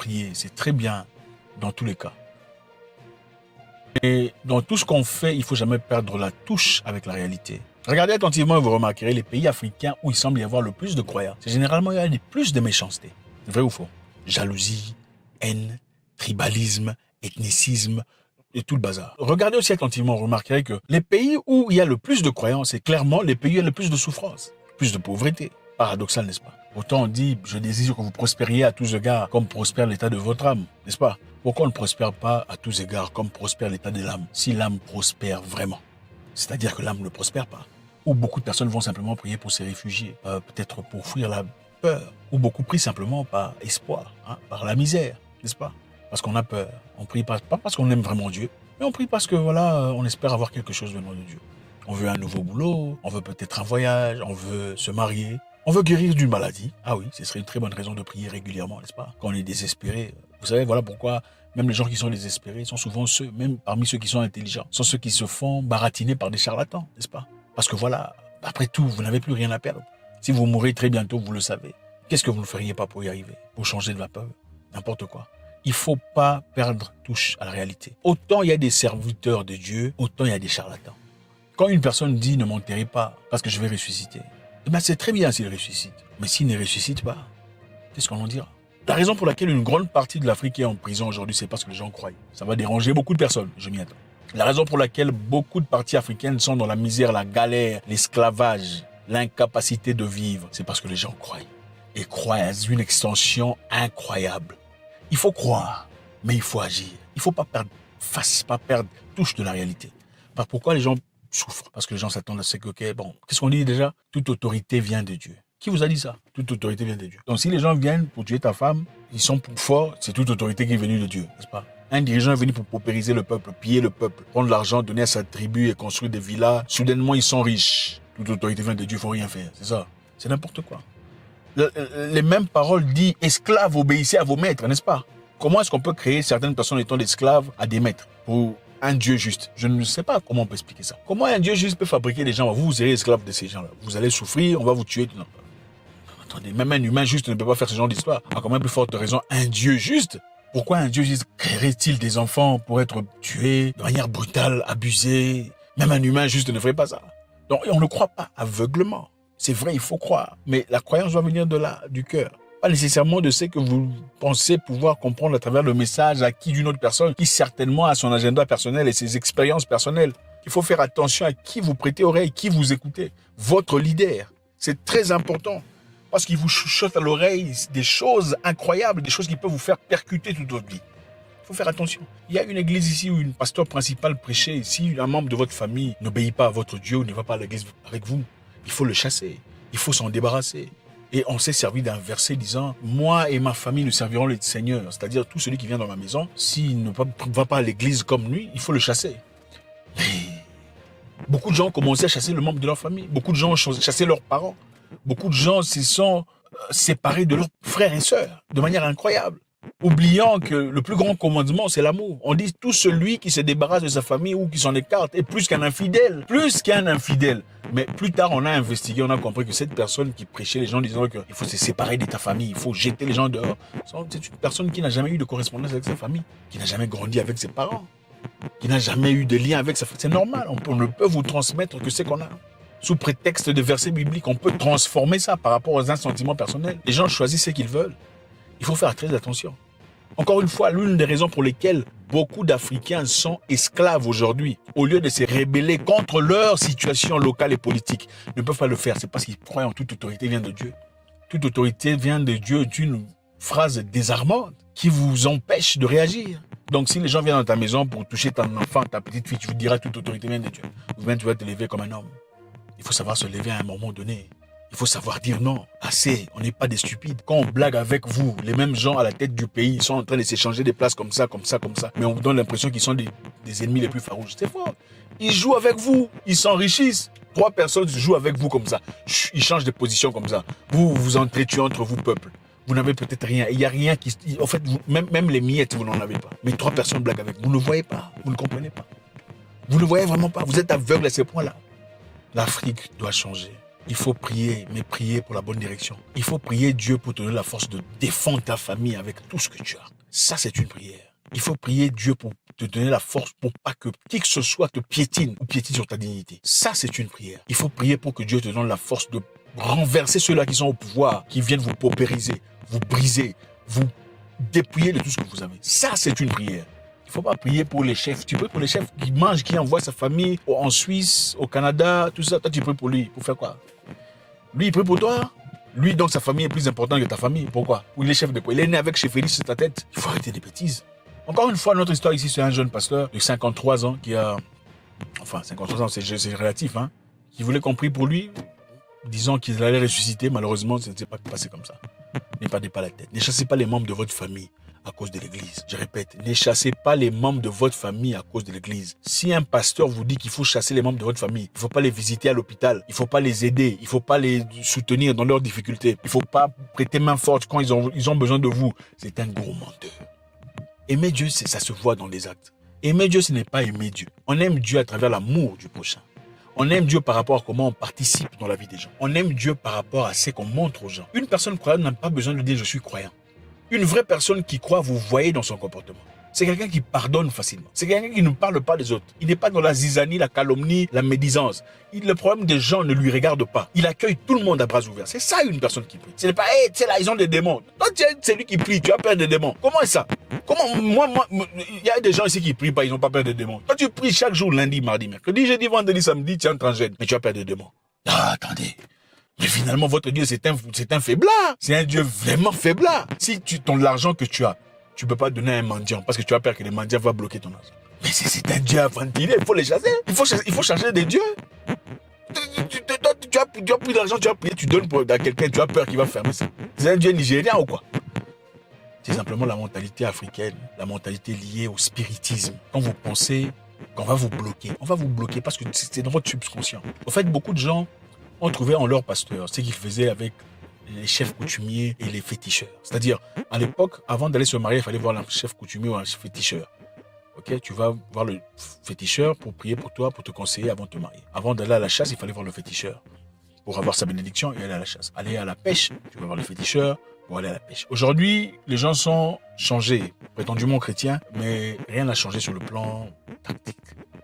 prier, c'est très bien dans tous les cas. Et dans tout ce qu'on fait, il ne faut jamais perdre la touche avec la réalité. Regardez attentivement et vous remarquerez les pays africains où il semble y avoir le plus de croyants. C'est généralement il y a le plus de méchanceté. Vrai ou faux? Jalousie, haine, tribalisme, ethnicisme et tout le bazar. Regardez aussi attentivement, vous remarquerez que les pays où il y a le plus de croyants, c'est clairement les pays où il y a le plus de souffrance, plus de pauvreté. Paradoxal, n'est-ce pas? Autant on dit, je désire que vous prospériez à tous égards comme prospère l'état de votre âme, n'est-ce pas? Pourquoi on ne prospère pas à tous égards comme prospère l'état de l'âme, si l'âme prospère vraiment? C'est-à-dire que l'âme ne prospère pas. Ou beaucoup de personnes vont simplement prier pour se réfugier, peut-être pour fuir la peur, ou beaucoup prient simplement par espoir, par la misère, n'est-ce pas? Parce qu'on a peur. On prie pas parce qu'on aime vraiment Dieu, mais on prie parce que voilà, on espère avoir quelque chose venant de Dieu. On veut un nouveau boulot, on veut peut-être un voyage, on veut se marier, on veut guérir d'une maladie. Ah oui, ce serait une très bonne raison de prier régulièrement, n'est-ce pas? Quand on est désespéré. Vous savez, voilà pourquoi même les gens qui sont désespérés sont souvent ceux, même parmi ceux qui sont intelligents, sont ceux qui se font baratiner par des charlatans, n'est-ce pas? Parce que voilà, après tout, vous n'avez plus rien à perdre. Si vous mourrez très bientôt, vous le savez. Qu'est-ce que vous ne feriez pas pour y arriver? Pour changer de la peur? N'importe quoi. Il ne faut pas perdre touche à la réalité. Autant il y a des serviteurs de Dieu, autant il y a des charlatans. Quand une personne dit « ne m'enterrez pas parce que je vais ressusciter », eh bien c'est très bien s'il ressuscite. Mais s'il ne ressuscite pas, qu'est-ce qu'on en dira? La raison pour laquelle une grande partie de l'Afrique est en prison aujourd'hui, c'est parce que les gens croient. Ça va déranger beaucoup de personnes, je m'y attends. La raison pour laquelle beaucoup de parties africaines sont dans la misère, la galère, l'esclavage, l'incapacité de vivre, c'est parce que les gens croient. Et croient à une extension incroyable. Il faut croire, mais il faut agir. Il ne faut pas perdre face, pas perdre touche de la réalité. Pourquoi les gens souffrent? Parce que les gens s'attendent à ce que, ok, bon, qu'est-ce qu'on dit déjà? Toute autorité vient de Dieu. Qui vous a dit ça? Toute autorité vient de Dieu. Donc si les gens viennent pour tuer ta femme, ils sont pour forts, c'est toute autorité qui est venue de Dieu, n'est-ce pas? Un dirigeant est venu pour paupériser le peuple, piller le peuple, prendre l'argent, donner à sa tribu et construire des villas. Soudainement, ils sont riches. Toute autorité vient de Dieu, il ne faut rien faire. C'est ça. C'est n'importe quoi. Les mêmes paroles disent « esclaves, obéissez à vos maîtres », n'est-ce pas? Comment est-ce qu'on peut créer certaines personnes étant d'esclaves à des maîtres pour un Dieu juste? Je ne sais pas comment on peut expliquer ça. Comment un Dieu juste peut fabriquer des gens? Vous serez esclaves de ces gens-là. Vous allez souffrir, on va vous tuer. Non. Attendez, même un humain juste ne peut pas faire ce genre d'histoire. À quand même plus forte raison, un Dieu juste? Pourquoi un Dieu juste créerait-il des enfants pour être tués de manière brutale, abusée? Même un humain juste ne ferait pas ça. Donc on ne croit pas aveuglement. C'est vrai, il faut croire. Mais la croyance doit venir de là, du cœur. Pas nécessairement de ce que vous pensez pouvoir comprendre à travers le message acquis d'une autre personne qui certainement a son agenda personnel et ses expériences personnelles. Il faut faire attention à qui vous prêtez oreille, qui vous écoutez. Votre leader, c'est très important. Parce qu'il vous chuchote à l'oreille des choses incroyables, des choses qui peuvent vous faire percuter toute votre vie. Il faut faire attention. Il y a une église ici où une pasteur principale prêchait. Si un membre de votre famille n'obéit pas à votre Dieu ou ne va pas à l'église avec vous, il faut le chasser. Il faut s'en débarrasser. Et on s'est servi d'un verset disant « Moi et ma famille nous servirons le Seigneur ». C'est-à-dire tout celui qui vient dans ma maison, s'il ne va pas à l'église comme lui, il faut le chasser. Mais beaucoup de gens ont commencé à chasser le membre de leur famille. Beaucoup de gens ont chassé leurs parents. Beaucoup de gens se sont séparés de leurs frères et sœurs de manière incroyable. Oubliant que le plus grand commandement, c'est l'amour. On dit tout celui qui se débarrasse de sa famille ou qui s'en écarte est plus qu'un infidèle. Plus qu'un infidèle. Mais plus tard, on a investigué, on a compris que cette personne qui prêchait les gens disant qu'il faut se séparer de ta famille, il faut jeter les gens dehors, c'est une personne qui n'a jamais eu de correspondance avec sa famille, qui n'a jamais grandi avec ses parents, qui n'a jamais eu de lien avec sa famille. C'est normal, on ne peut vous transmettre que ce qu'on a. Sous prétexte de versets bibliques, on peut transformer ça par rapport aux sentiments personnels. Les gens choisissent ce qu'ils veulent. Il faut faire très attention. Encore une fois, l'une des raisons pour lesquelles beaucoup d'Africains sont esclaves aujourd'hui, au lieu de se rebeller contre leur situation locale et politique, ne peuvent pas le faire. C'est parce qu'ils croient en toute autorité vient de Dieu. Toute autorité vient de Dieu d'une phrase désarmante qui vous empêche de réagir. Donc si les gens viennent dans ta maison pour toucher ton enfant, ta petite fille, tu vous diras toute autorité vient de Dieu. Ou bien tu vas te lever comme un homme. Il faut savoir se lever à un moment donné. Il faut savoir dire non. Assez, on n'est pas des stupides. Quand on blague avec vous, les mêmes gens à la tête du pays sont en train de s'échanger des places comme ça, comme ça, comme ça. Mais on vous donne l'impression qu'ils sont des ennemis les plus farouches. C'est faux. Ils jouent avec vous. Ils s'enrichissent. 3 personnes jouent avec vous comme ça. Ils changent de position comme ça. Vous vous entretuez entre vous, peuple. Vous n'avez peut-être rien. Il n'y a rien qui... En fait, même les miettes, vous n'en avez pas. Mais 3 personnes blaguent avec vous. Vous ne voyez pas. Vous ne comprenez pas. Vous ne voyez vraiment pas. Vous êtes aveugle à ces points-là. L'Afrique doit changer. Il faut prier, mais prier pour la bonne direction. Il faut prier Dieu pour te donner la force de défendre ta famille avec tout ce que tu as. Ça, c'est une prière. Il faut prier Dieu pour te donner la force pour pas que qui que ce soit te piétine ou piétine sur ta dignité. Ça, c'est une prière. Il faut prier pour que Dieu te donne la force de renverser ceux-là qui sont au pouvoir, qui viennent vous paupériser, vous briser, vous dépouiller de tout ce que vous avez. Ça, c'est une prière. Il ne faut pas prier pour les chefs. Tu pries pour les chefs qui mangent, qui envoient sa famille en Suisse, au Canada, tout ça. Toi, tu pries pour lui. Pour faire quoi? Lui, il prie pour toi. Lui, donc, sa famille est plus importante que ta famille. Pourquoi? Ou il est chef de quoi? Il est né avec chefferie sur ta tête. Il faut arrêter des bêtises. Encore une fois, notre histoire ici, c'est un jeune pasteur de 53 ans qui a... Enfin, 53 ans, c'est relatif, hein. Qui voulait qu'on prie pour lui, disant qu'il allait ressusciter. Malheureusement, ça ne s'est pas passé comme ça. Ne perdez pas la tête. Ne chassez pas les membres de votre famille à cause de l'église. Je répète, ne chassez pas les membres de votre famille à cause de l'église. Si un pasteur vous dit qu'il faut chasser les membres de votre famille, il ne faut pas les visiter à l'hôpital, il ne faut pas les aider, il ne faut pas les soutenir dans leurs difficultés, il ne faut pas prêter main forte quand ils ont besoin de vous, c'est un gros menteur. Aimer Dieu, ça se voit dans les actes. Aimer Dieu, ce n'est pas aimer Dieu. On aime Dieu à travers l'amour du prochain. On aime Dieu par rapport à comment on participe dans la vie des gens. On aime Dieu par rapport à ce qu'on montre aux gens. Une personne croyante n'a pas besoin de dire « je suis croyant ». Une vraie personne qui croit, vous voyez dans son comportement. C'est quelqu'un qui pardonne facilement. C'est quelqu'un qui ne parle pas des autres. Il n'est pas dans la zizanie, la calomnie, la médisance. Le problème des gens ne lui regarde pas. Il accueille tout le monde à bras ouverts. C'est ça une personne qui prie. Ce n'est pas « hey, tu sais là, ils ont des démons ». Toi, c'est lui qui prie, tu as peur des démons. Comment ça? Comment moi, il y a des gens ici qui prient pas, ils n'ont pas peur des démons. Toi, tu pries chaque jour, lundi, mardi, mercredi, jeudi, vendredi, samedi, tu es en transgène, mais tu as peur des démons. Ah, attendez. Mais finalement, votre Dieu, c'est un faiblard. C'est un Dieu vraiment faiblard. Si l'argent que tu as, tu ne peux pas donner à un mendiant parce que tu as peur que les mendiants vont bloquer ton argent. Mais c'est un Dieu infantilé, il faut les chasser. Il faut changer des dieux. Tu as pris de l'argent, tu as prié, tu donnes à quelqu'un, tu as peur qu'il va fermer ça. C'est un Dieu nigérien ou quoi? C'est simplement la mentalité africaine, la mentalité liée au spiritisme. Quand vous pensez qu'on va vous bloquer parce que c'est dans votre subconscient. En fait, beaucoup de gens ont trouvé en leur pasteur ce qu'ils faisaient avec les chefs coutumiers et les féticheurs. C'est-à-dire, à l'époque, avant d'aller se marier, il fallait voir un chef coutumier ou un féticheur. Ok, tu vas voir le féticheur pour prier pour toi, pour te conseiller avant de te marier. Avant d'aller à la chasse, il fallait voir le féticheur pour avoir sa bénédiction et aller à la chasse. Aller à la pêche, tu vas voir le féticheur pour aller à la pêche. Aujourd'hui, les gens sont changés, prétendument chrétiens, mais rien n'a changé sur le plan tactique,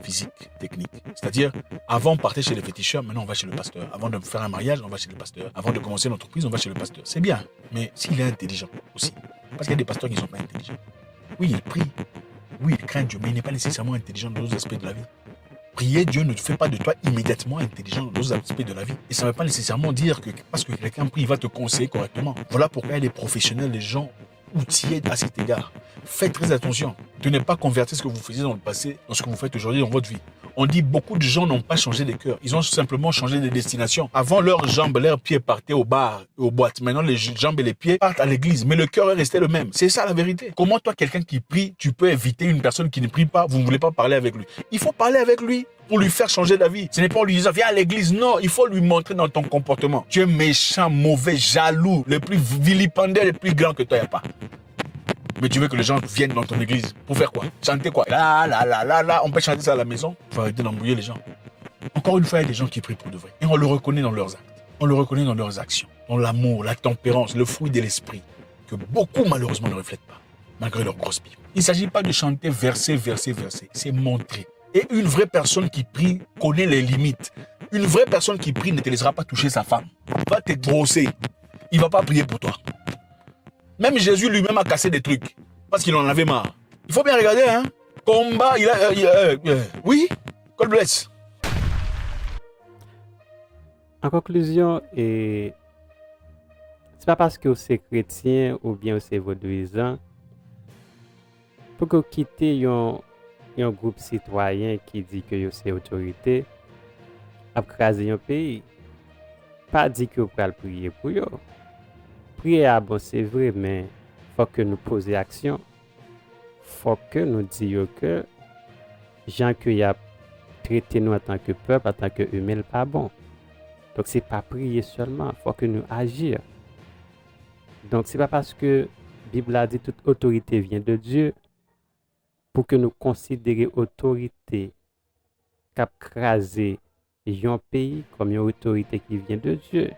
physique, technique. C'est-à-dire, avant on partait chez les féticheurs, maintenant on va chez le pasteur. Avant de faire un mariage, on va chez le pasteur. Avant de commencer une entreprise, on va chez le pasteur. C'est bien, mais s'il est intelligent aussi. Parce qu'il y a des pasteurs qui ne sont pas intelligents. Oui, il prie. Oui, il craint Dieu, mais il n'est pas nécessairement intelligent dans d'autres aspects de la vie. Prier Dieu ne fait pas de toi immédiatement intelligent dans d'autres aspects de la vie. Et ça ne veut pas nécessairement dire que parce que quelqu'un prie, il va te conseiller correctement. Voilà pourquoi il y a des professionnels, des gens outillés à cet égard. Faites très attention de ne pas convertir ce que vous faisiez dans le passé dans ce que vous faites aujourd'hui dans votre vie. On dit beaucoup de gens n'ont pas changé de cœur. Ils ont simplement changé de destination. Avant, leurs jambes, leurs pieds partaient au bar et aux boîtes. Maintenant, les jambes et les pieds partent à l'église. Mais le cœur est resté le même. C'est ça la vérité. Comment toi, quelqu'un qui prie, tu peux éviter une personne qui ne prie pas, vous ne voulez pas parler avec lui? Il faut parler avec lui pour lui faire changer d'avis. Ce n'est pas en lui disant, viens à l'église. Non, il faut lui montrer dans ton comportement. Tu es méchant, mauvais, jaloux, le plus vilipendé, le plus grand que toi, il n'y a pas. Mais tu veux que les gens viennent dans ton église pour faire quoi? Chanter quoi? Là, on peut chanter ça à la maison. Il faut arrêter d'embrouiller les gens. Encore une fois, il y a des gens qui prient pour de vrai. Et on le reconnaît dans leurs actes. On le reconnaît dans leurs actions. Dans l'amour, la tempérance, le fruit de l'esprit. Que beaucoup, malheureusement, ne reflètent pas. Malgré leur grosse Bible. Il ne s'agit pas de chanter verset. C'est montrer. Et une vraie personne qui prie connaît les limites. Une vraie personne qui prie ne te laissera pas toucher sa femme. Va te brosser. Il ne va pas prier pour toi. Même Jésus lui-même a cassé des trucs. Parce qu'il en avait marre. Il faut bien regarder, hein. Combat, oui, God bless. En conclusion, c'est pas parce que vous êtes chrétien ou bien vous êtes vaudouisant pour que vous quittez un groupe citoyen qui dit que vous êtes autorité à craser un pays. Pas dit que vous pouvez prier pour eux. Prier à bon, c'est vrai, mais il faut que nous posions action. Il faut que nous disions que gens qui a traité nous en tant que peuple, en tant qu'humain, pas bon. Donc, ce n'est pas prier seulement, il faut que nous agissions. Donc, ce n'est pas parce que la Bible a dit toute autorité vient de Dieu pour que nous considérions autorité qui a crasé un pays comme une autorité qui vient de Dieu.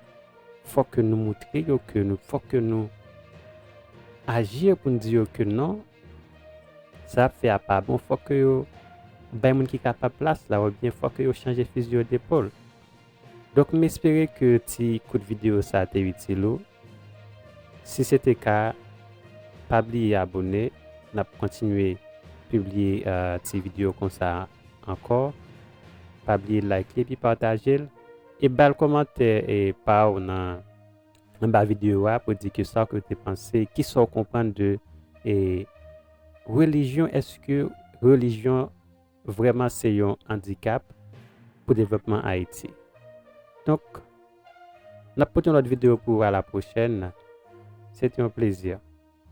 Faut que nous montrions que nous, faut que nous agir pour nous dire que non, ça fait pas bon, faut que yo ben moun qui capable place là ou bien faut que yo changer fusil d'épaule. Donc m'espérer que ti coup de vidéo ça a été utile. Si c'était le cas, pas oublier abonner, n'a continuer publier ces vidéos comme ça encore. Pas oublier liker puis partager et bel commentaire et pas dans la vidéo pour dire que ça que tu pensé, qui sont comprendre de religion, est-ce que religion vraiment c'est un handicap pour le développement Haïti. Donc, nous avons une autre vidéo pour la prochaine. C'était un plaisir.